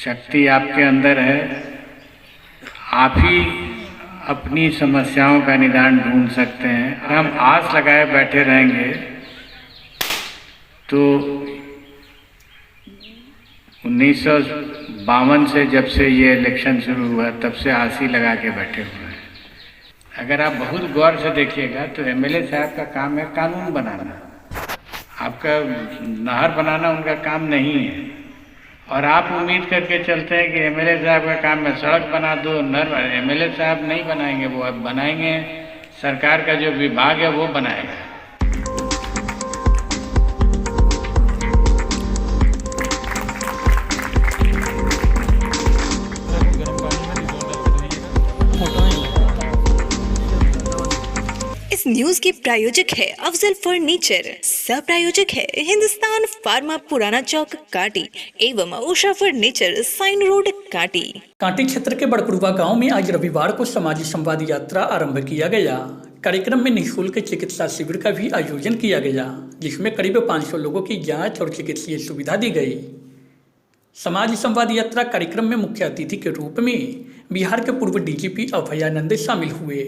शक्ति आपके अंदर है। आप ही अपनी समस्याओं का निदान ढूंढ सकते हैं। अगर हम आस लगाए बैठे रहेंगे तो 1952 से जब से ये इलेक्शन शुरू हुआ तब से आस ही लगा के बैठे हुए हैं। अगर आप बहुत गौर से देखिएगा तो एमएलए साहब का काम है कानून बनाना, आपका नहर बनाना उनका काम नहीं है। और आप उम्मीद करके चलते हैं कि एमएलए साहब का काम है सड़क बना दो, नहर। एमएलए साहब नहीं बनाएंगे, वो अब बनाएंगे सरकार का जो विभाग है वो बनाएगा। इस न्यूज के प्रायोजक है अफजल फर्नीचर, सह प्रायोजक है हिंदुस्तान फार्मा पुराना चौक काटी एवं उषा फर्नीचर साइन रोड काटी। कांटी क्षेत्र के बड़कुड़वा गांव में आज रविवार को समाजी संवाद यात्रा आरंभ किया गया। कार्यक्रम में निःशुल्क चिकित्सा शिविर का भी आयोजन किया गया, जिसमें करीब 500 लोगों की जांच और चिकित्सीय सुविधा दी गई। समाज संवाद यात्रा कार्यक्रम में मुख्य अतिथि के रूप में बिहार के पूर्व डीजीपी अभयानंद शामिल हुए।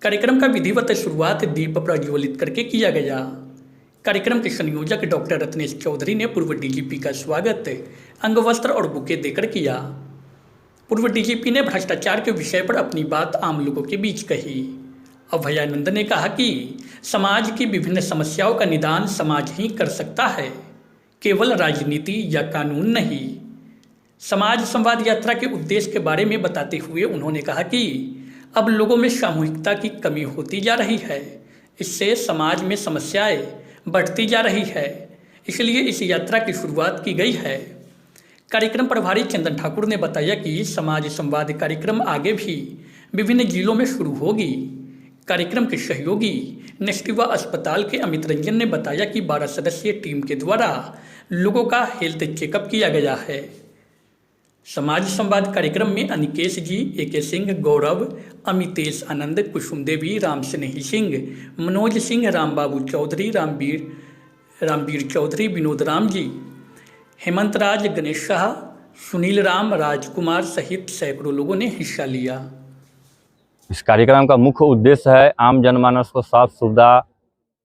कार्यक्रम का विधिवत शुरुआत दीप प्रज्वलित करके किया गया। कार्यक्रम के संयोजक डॉक्टर रत्नेश चौधरी ने पूर्व डीजीपी का स्वागत अंगवस्त्र और बुके देकर किया। पूर्व डीजीपी ने भ्रष्टाचार के विषय पर अपनी बात आम लोगों के बीच कही। अभयानंद ने कहा कि समाज की विभिन्न समस्याओं का निदान समाज ही कर सकता है, केवल राजनीति या कानून नहीं। समाज संवाद यात्रा के उद्देश्य के बारे में बताते हुए उन्होंने कहा कि अब लोगों में सामूहिकता की कमी होती जा रही है, इससे समाज में समस्याएं बढ़ती जा रही है, इसलिए इस यात्रा की शुरुआत की गई है। कार्यक्रम प्रभारी चंदन ठाकुर ने बताया कि समाज संवाद कार्यक्रम आगे भी विभिन्न जिलों में शुरू होगी। कार्यक्रम के सहयोगी नेस्टिवा अस्पताल के अमित रंजन ने बताया कि 12 सदस्यीय टीम के द्वारा लोगों का हेल्थ चेकअप किया गया है। समाज संवाद कार्यक्रम में अनिकेश जी, AK सिंह, गौरव, अमितेश आनंद, कुसुम देवी, राम स्नेही सिंह, मनोज सिंह, रामबाबू चौधरी, रामवीर चौधरी, विनोद राम जी, हेमंत राज, गणेश शाह, सुनील राम, राजकुमार सहित सैकड़ों लोगों ने हिस्सा लिया। इस कार्यक्रम का मुख्य उद्देश्य है आम जनमानस को स्वास्थ्य सुविधा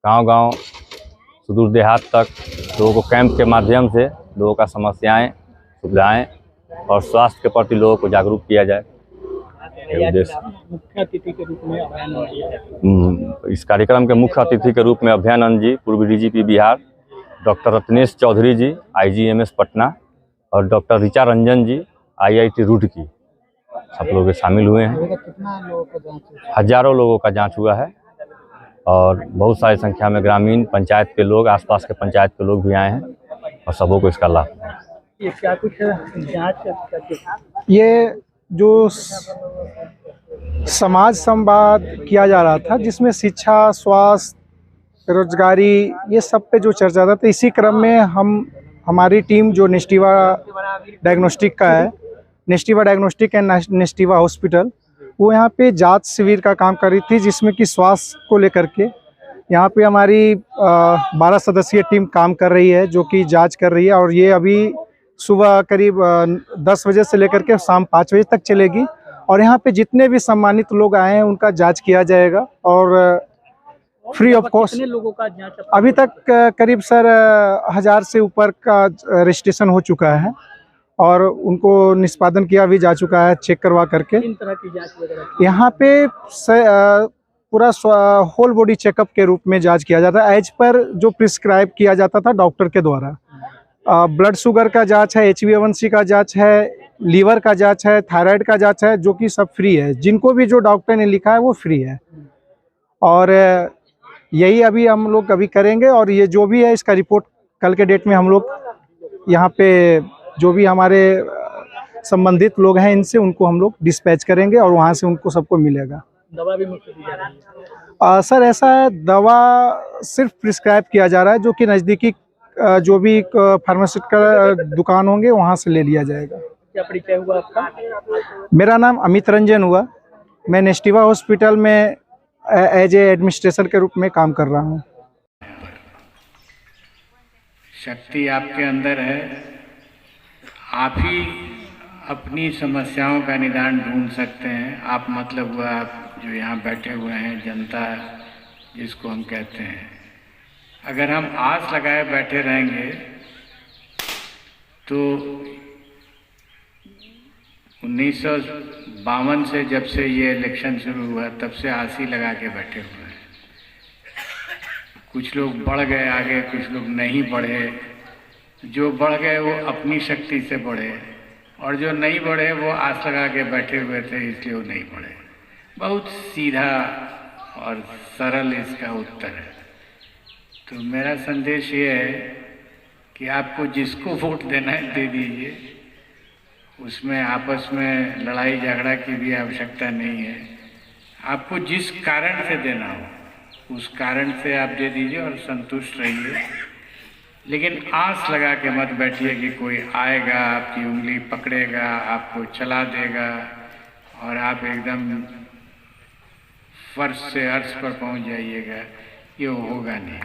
गांव-गांव सुदूर देहात तक लोगों को कैंप के माध्यम से लोगों का समस्याएं, सुविधाएं और स्वास्थ्य के प्रति लोगों को जागरूक किया जाए। मुख्य अतिथि के रूप में इस कार्यक्रम के मुख्य अतिथि के रूप में अभयानंद जी, पूर्व डीजीपी बिहार, डॉक्टर रत्नेश चौधरी जी, IGMS पटना और डॉक्टर ऋचा रंजन जी, IIT रुड़की, सब लोग शामिल हुए हैं। कितना लोगों का जांच हुआ? हजारों लोगों का जांच हुआ है और बहुत सारी संख्या में ग्रामीण पंचायत के लोग, आसपास के पंचायत के लोग भी आए हैं और सबों को इसका लाभ है। ये क्या कुछ जांच? ये जो समाज संवाद किया जा रहा था, जिसमें शिक्षा, स्वास्थ्य, बेरोजगारी, ये सब पे जो चर्चा था, तो इसी क्रम में हमारी टीम जो नेस्टिवा डायग्नोस्टिक का है, नेस्टिवा डायग्नोस्टिक एंड नेस्टिवा हॉस्पिटल, वो यहाँ पे जांच शिविर का काम कर रही थी, जिसमें कि स्वास्थ्य को लेकर के यहाँ पे हमारी 12 सदस्यीय टीम काम कर रही है, जो कि जांच कर रही है। और ये अभी सुबह करीब 10 बजे से लेकर के शाम 5 बजे तक चलेगी। और यहाँ पे जितने भी सम्मानित लोग आए हैं उनका जांच किया जाएगा और फ्री ऑफ कॉस्ट। कितने लोगों का जांच अभी तक करीब सर 1000 से ऊपर का रजिस्ट्रेशन हो चुका है और उनको निष्पादन किया भी जा चुका है, चेक करवा करके। किन तरह की जांच वगैरह? यहाँ पे पूरा होल बॉडी चेकअप के रूप में जांच किया जाता है, एज पर जो प्रिस्क्राइब किया जाता था डॉक्टर के द्वारा। ब्लड शुगर का जांच है, HbA1c का जांच है, लीवर का जांच है, थायराइड का जांच है, जो कि सब फ्री है। जिनको भी जो डॉक्टर ने लिखा है वो फ्री है। और यही अभी हम लोग अभी करेंगे और ये जो भी है इसका रिपोर्ट कल के डेट में हम लोग यहाँ पे जो भी हमारे संबंधित लोग हैं इनसे उनको हम लोग डिस्पैच करेंगे और वहाँ से उनको सबको मिलेगा। दवा भी मुफ्त दी जा रही है? सर ऐसा है, दवा सिर्फ प्रिस्क्राइब किया जा रहा है, जो कि नज़दीकी जो भी फार्मास्यूटिकल दुकान होंगे वहाँ से ले लिया जाएगा। क्या परिचय हुआ आपका? मेरा नाम अमित रंजन हुआ। मैं नेस्टिवा हॉस्पिटल में एज ए एडमिनिस्ट्रेटर के रूप में काम कर रहा हूँ। शक्ति आपके अंदर है। आप ही अपनी समस्याओं का निदान ढूंढ सकते हैं। आप मतलब हुआ, आप जो यहाँ बैठे हुए हैं, जनता जिसको हम कहते हैं, अगर हम आस लगाए बैठे रहेंगे तो 1952 से जब से ये इलेक्शन शुरू हुआ तब से आस ही लगा के बैठे हुए हैं। कुछ लोग बढ़ गए आगे, कुछ लोग नहीं बढ़े। जो बढ़ गए वो अपनी शक्ति से बढ़े, और जो नहीं बढ़े वो आस लगा के बैठे हुए थे इसलिए वो नहीं बढ़े। बहुत सीधा और सरल इसका उत्तर है। तो मेरा संदेश ये है कि आपको जिसको वोट देना है दे दीजिए, उसमें आपस में लड़ाई झगड़ा की भी आवश्यकता नहीं है। आपको जिस कारण से देना हो उस कारण से आप दे दीजिए और संतुष्ट रहिए, लेकिन आस लगा के मत बैठिए कि कोई आएगा, आपकी उंगली पकड़ेगा, आपको चला देगा और आप एकदम फर्श से अर्श पर पहुंच जाइएगा। ये होगा नहीं।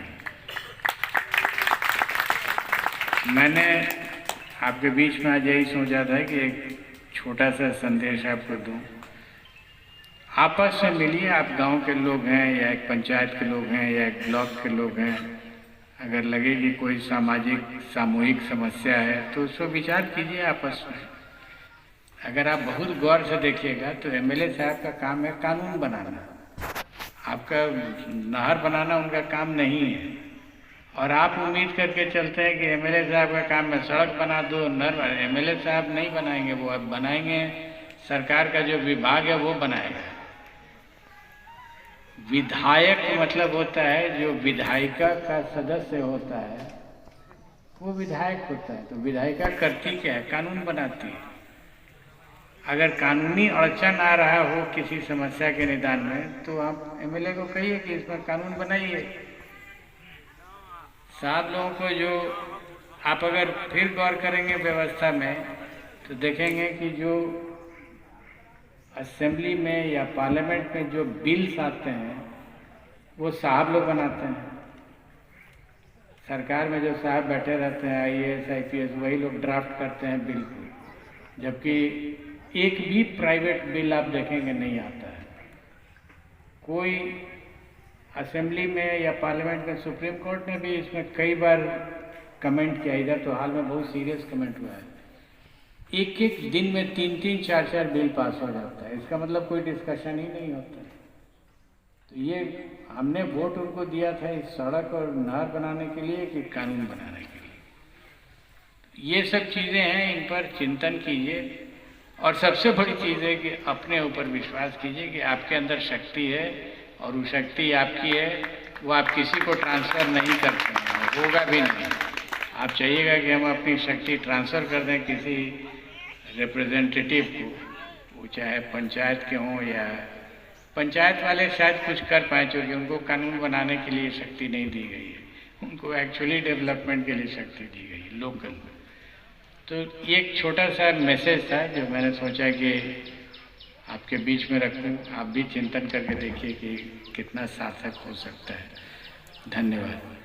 मैंने आपके बीच में आज यही सोचा था कि एक छोटा सा संदेश आपको दूं। आपस में मिलिए, आप गांव के लोग हैं या एक पंचायत के लोग हैं या एक ब्लॉक के लोग हैं। अगर लगे कि कोई सामूहिक समस्या है तो उस पर विचार कीजिए आपस में। अगर आप बहुत गौर से देखिएगा तो एमएलए साहब का काम है कानून बनाना, आपका नहर बनाना उनका काम नहीं है। और आप उम्मीद करके चलते हैं कि एमएलए साहब का काम है सड़क बना दो, नहर। एमएलए साहब नहीं बनाएंगे, वो अब बनाएंगे सरकार का जो विभाग है वो बनाएगा। विधायक मतलब होता है जो विधायिका का सदस्य होता है, वो विधायक होता है। तो विधायिका करती क्या है? कानून बनाती है। अगर कानूनी अड़चन आ रहा हो किसी समस्या के निदान में तो आप एमएलए को कहिए कि इसमें कानून बनाइए। 7 लोगों को जो आप अगर फिर गौर करेंगे व्यवस्था में तो देखेंगे कि जो असेंबली में या पार्लियामेंट में जो बिल्स आते हैं वो साहब लोग बनाते हैं। सरकार में जो साहब बैठे रहते हैं आईएएस आईपीएस, वही लोग ड्राफ्ट करते हैं बिल को, जबकि एक भी प्राइवेट बिल आप देखेंगे नहीं आता है। कोई असेंबली में या पार्लियामेंट में, सुप्रीम कोर्ट ने भी इसमें कई बार कमेंट किया। इधर तो हाल में बहुत सीरियस कमेंट हुआ है। एक एक दिन में 3-3, 4-4 बिल पास हो जाता है। इसका मतलब कोई डिस्कशन ही नहीं होता। तो ये हमने वोट उनको दिया था इस सड़क और नहर बनाने के लिए कि कानून बनाने के लिए। ये सब चीज़ें हैं, इन पर चिंतन कीजिए। और सबसे बड़ी चीज़ है कि अपने ऊपर विश्वास कीजिए कि आपके अंदर शक्ति है और वो शक्ति आपकी है, वो आप किसी को ट्रांसफ़र नहीं कर सकते, होगा भी नहीं। आप चाहिएगा कि हम अपनी शक्ति ट्रांसफ़र कर दें किसी रिप्रेजेंटेटिव को, वो चाहे पंचायत के हों या पंचायत वाले शायद कुछ कर पाएँ, क्योंकि उनको कानून बनाने के लिए शक्ति नहीं दी गई है, उनको एक्चुअली डेवलपमेंट के लिए शक्ति दी गई है, लोकल। तो ये एक छोटा सा मैसेज था जो मैंने सोचा कि आपके बीच में रखूं। आप भी चिंतन करके देखिए कि कितना सार्थक हो सकता है। धन्यवाद।